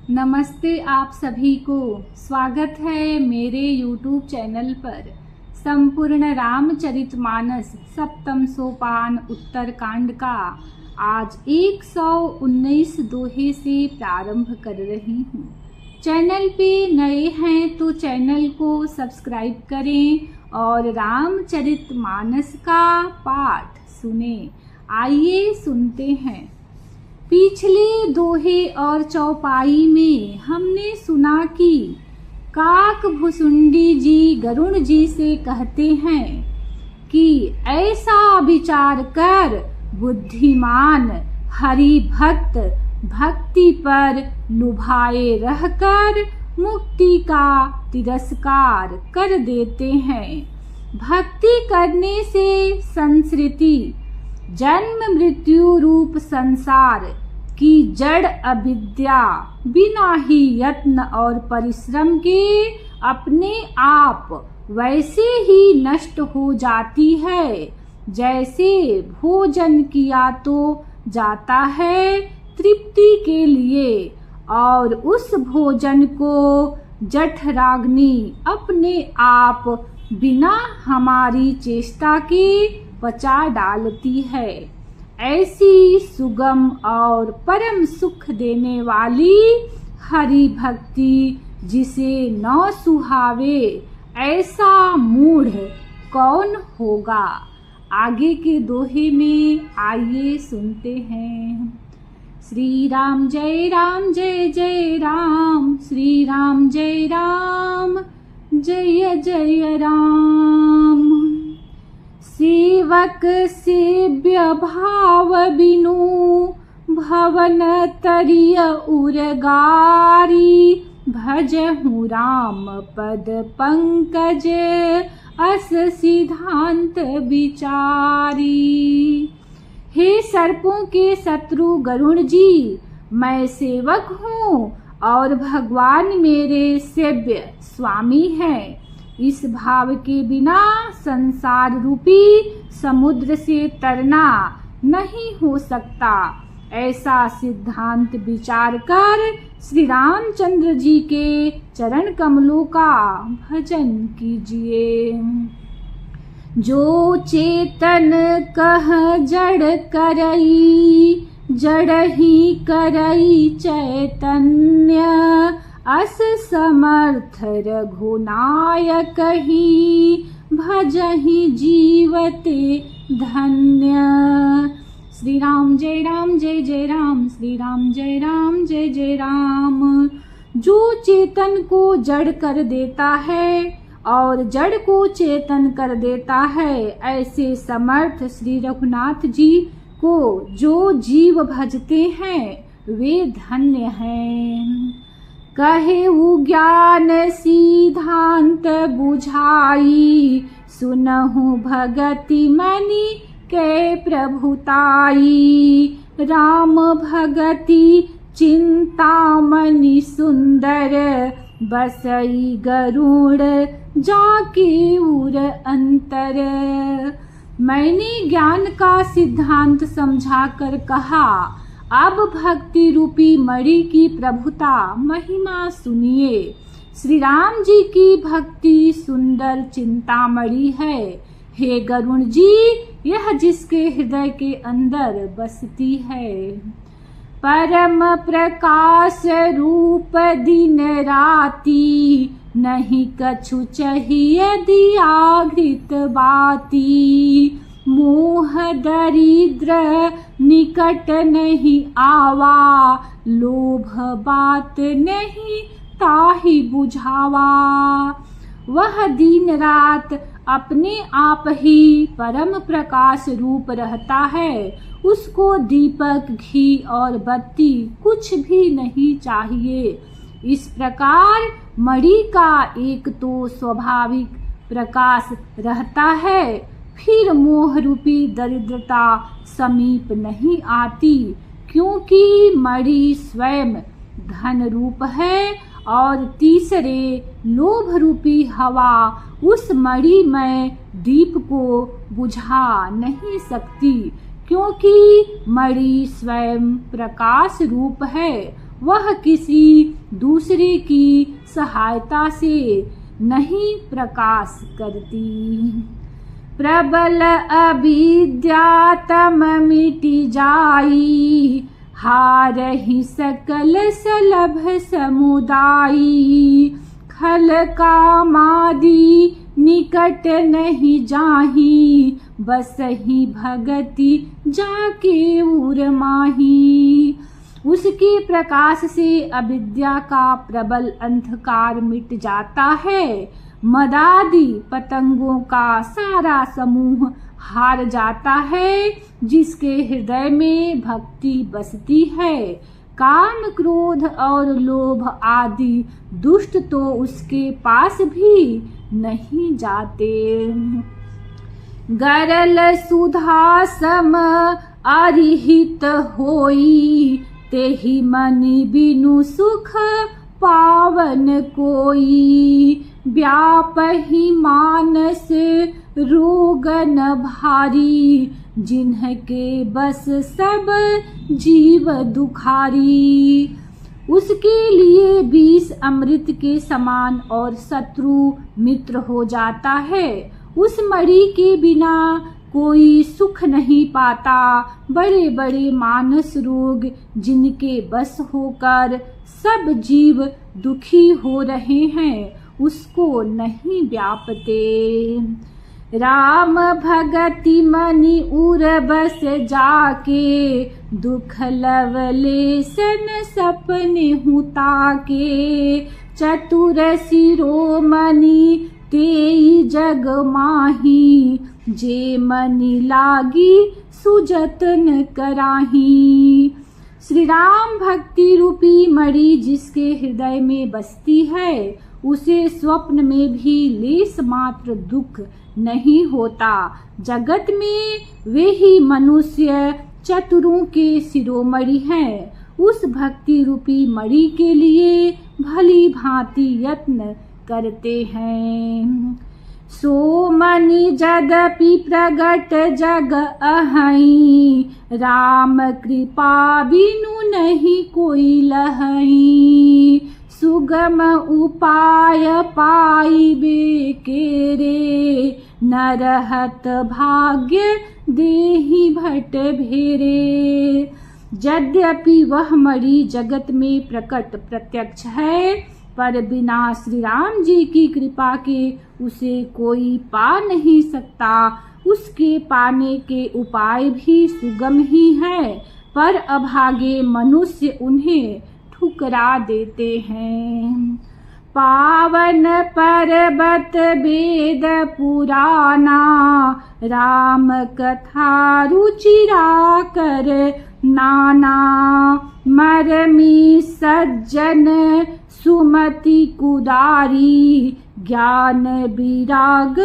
नमस्ते आप सभी को। स्वागत है मेरे YouTube चैनल पर। संपूर्ण रामचरितमानस सप्तम सोपान उत्तरकांड का आज 119 दोहे से प्रारंभ कर रही हूँ। चैनल पे नए हैं तो चैनल को सब्सक्राइब करें और रामचरितमानस का पाठ सुने। आइए सुनते हैं। पिछले दोहे और चौपाई में हमने सुना कि काक भुसुंडी जी गरुण जी से कहते हैं कि ऐसा विचार कर बुद्धिमान हरि भक्त भक्ति पर लुभाए रहकर मुक्ति का तिरस्कार कर देते हैं। भक्ति करने से संस्कृति जन्म मृत्यु रूप संसार की जड़ अविद्या बिना ही यत्न और परिश्रम के अपने आप वैसे ही नष्ट हो जाती है जैसे भोजन किया तो जाता है तृप्ति के लिए और उस भोजन को जठराग्नि अपने आप बिना हमारी चेष्टा के पचा डालती है। ऐसी सुगम और परम सुख देने वाली हरि भक्ति जिसे न सुहावे ऐसा मूढ़ कौन होगा। आगे के दोहे में आइए सुनते हैं। श्री राम जय जय राम, श्री राम जय राम जय जय राम। सेवक सेव्य भाव बिनु भवन तरिय उरगारी भजहु राम पद पंकज अस सिद्धांत विचारी। हे सर्पों के शत्रु गरुण जी, मैं सेवक हूँ और भगवान मेरे सेव्य स्वामी हैं। इस भाव के बिना संसार रूपी समुद्र से तरना नहीं हो सकता। ऐसा सिद्धांत विचार कर श्री रामचंद्र जी के चरण कमलों का भजन कीजिए। जो चेतन कह जड़ करई, जड़ ही करई चैतन्य अस समर्थ रघुनायक ही भजहि जीवते धन्य। श्री राम जय जय राम, श्री राम जय जय राम। जो चेतन को जड़ कर देता है और जड़ को चेतन कर देता है, ऐसे समर्थ श्री रघुनाथ जी को जो जीव भजते हैं वे धन्य हैं। कहे ज्ञान सिद्धांत बुझाई, सुनहु भगति मनि के प्रभुताई। राम भगति चिंतामणि सुंदर, बसई गरुड़ जाके उर अंतर। मैंने ज्ञान का सिद्धांत समझा कर कहा, अब भक्ति रूपी मणि की प्रभुता महिमा सुनिए। श्री राम जी की भक्ति सुंदर चिंतामणि है। हे गरुण जी, यह जिसके हृदय के अंदर बसती है। परम प्रकाश रूप दिन राती, नहीं कछु चाहिए दिया घृत बाती। मोह दरिद्र निकट नहीं आवा, लोभ बात नहीं ताहि बुझावा। वह दिन रात अपने आप ही परम प्रकाश रूप रहता है। उसको दीपक घी और बत्ती कुछ भी नहीं चाहिए। इस प्रकार मणि का एक तो स्वाभाविक प्रकाश रहता है, फिर मोह रूपी दरिद्रता समीप नहीं आती, क्योंकि मणि स्वयं धन रूप है और तीसरे लोभ रूपी हवा उस मणि में दीप को बुझा नहीं सकती। क्योंकि मणि स्वयं प्रकाश रूप है, वह किसी दूसरे की सहायता से नहीं प्रकाश करती। प्रबल अविद्या तम मिटि जाई, हारहि सकल सलभ समुदायी। खल कामादि निकट नहीं जाहि, बसहि भगति जाके उर माही। उसके प्रकाश से अविद्या का प्रबल अंधकार मिट जाता है, मदादि पतंगों का सारा समूह हार जाता है। जिसके हृदय में भक्ति बसती है, काम क्रोध और लोभ आदि दुष्ट तो उसके पास भी नहीं जाते। गरल सुधा सम अरिहित होई, तेहि मनि बिनु सुख पावन कोई। व्यापहि मानस रोगन भारी, जिन्हके बस सब जीव दुखारी। उसके लिए विष अमृत के समान और शत्रु मित्र हो जाता है। उस मणि के बिना कोई सुख नहीं पाता। बड़े बड़े मानस रोग जिनके बस होकर सब जीव दुखी हो रहे हैं, उसको नहीं व्यापते। राम भगति मनि उर बस जाके, दुख लवलेशन सपने हुता के। चतुर शिरोमणि तेई जग माही, जे मनि लागी सुजतन कराही। श्री राम भक्ति रूपी मणि जिसके हृदय में बसती है, उसे स्वप्न में भी लेस मात्र दुख नहीं होता। जगत में वे ही मनुष्य चतुरों के शिरोमणि हैं। उस भक्ति रूपी मणि के लिए भली भांति यत्न करते हैं। सो मणि जदपि प्रगट जग अहई, राम कृपा बिनु नहीं कोई लहई। सुगम उपाय पाइबे केरे, नरहत भाग्य देहि भट भेरे। यद्यपि वह मणि जगत में प्रकट प्रत्यक्ष है, पर बिना श्री राम जी की कृपा के उसे कोई पा नहीं सकता। उसके पाने के उपाय भी सुगम ही हैं, पर अभागे मनुष्य उन्हें ठुकरा देते हैं। पावन पर्वत वेद पुराना, राम कथा रुचिरा कर नाना। मरमी सज्जन सुमति कुदारी, ज्ञान विराग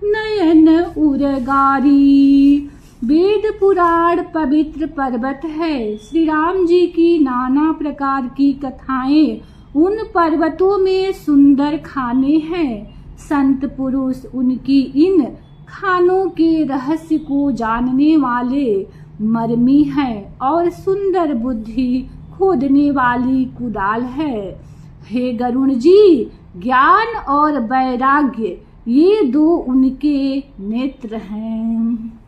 नयन उरगारी। वेद पुराण पवित्र पर्वत है। श्री राम जी की नाना प्रकार की कथाएं उन पर्वतों में सुंदर खाने हैं। संत पुरुष उनकी इन खानों के रहस्य को जानने वाले मर्मी हैं और सुंदर बुद्धि खोदने वाली कुदाल है। हे गरुण जी, ज्ञान और वैराग्य ये दो उनके नेत्र हैं।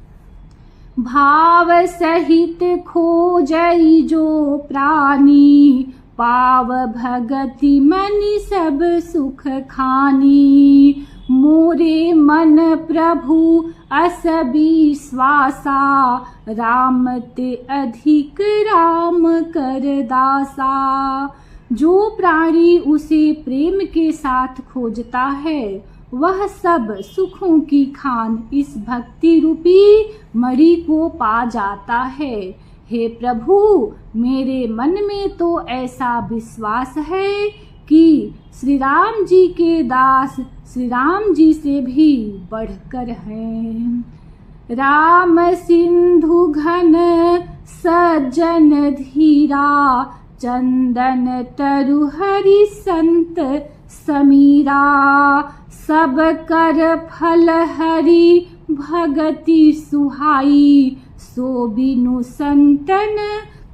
भाव सहित खोजई जो प्राणी, पाव भगति मनि सब सुख खानी। मोरे मन प्रभु अस विश्वासा, राम ते अधिक राम कर दासा। जो प्राणी उसे प्रेम के साथ खोजता है, वह सब सुखों की खान इस भक्ति रूपी मणि को पा जाता है। हे प्रभु, मेरे मन में तो ऐसा विश्वास है कि श्री राम जी के दास श्री राम जी से भी बढ़कर हैं। राम सिंधु घन सज्जन धीरा, चंदन तरु हरि संत समीरा। सब कर फल हरि भगति सुहाई, सो बिनु संतन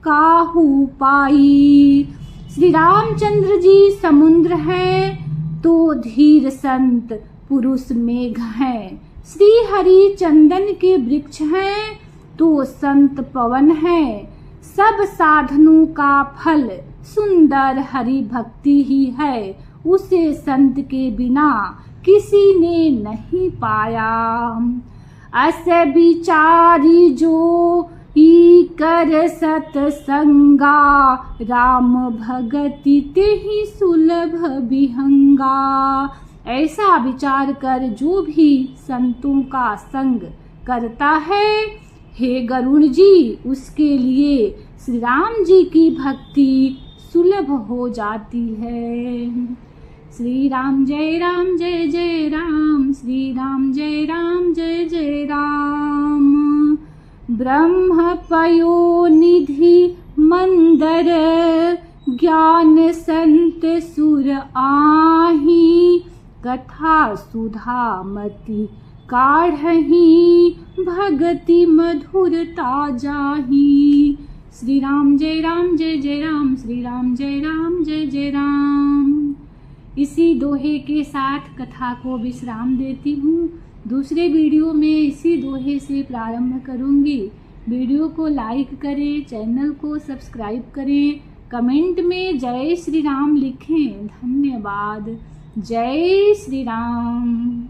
काहू पाई। श्री रामचंद्र जी समुद्र हैं तो धीर संत पुरुष मेघ हैं। श्री हरि चंदन के वृक्ष हैं तो संत पवन हैं। सब साधनों का फल सुंदर हरि भक्ति ही है, उसे संत के बिना किसी ने नहीं पाया। अस विचारी जो ई कर सतसंगा, राम भगति तेहि सुलभ विहंगा। ऐसा विचार कर जो भी संतों का संग करता है, हे गरुण जी, उसके लिए श्री राम जी की भक्ति सुलभ हो जाती है। श्री राम जय जय राम, श्री राम जय जय राम। ब्रह्म पयो निधि मंदर, ज्ञान संत सुर आही। कथा सुधा मति काढ़ही, भगति मधुरता जाही। श्री राम जय राम, श्री राम जय जय राम। इसी दोहे के साथ कथा को विश्राम देती हूँ। दूसरे वीडियो में इसी दोहे से प्रारंभ करूँगी। वीडियो को लाइक करें, चैनल को सब्सक्राइब करें, कमेंट में जय श्री राम लिखें। धन्यवाद। जय श्री राम।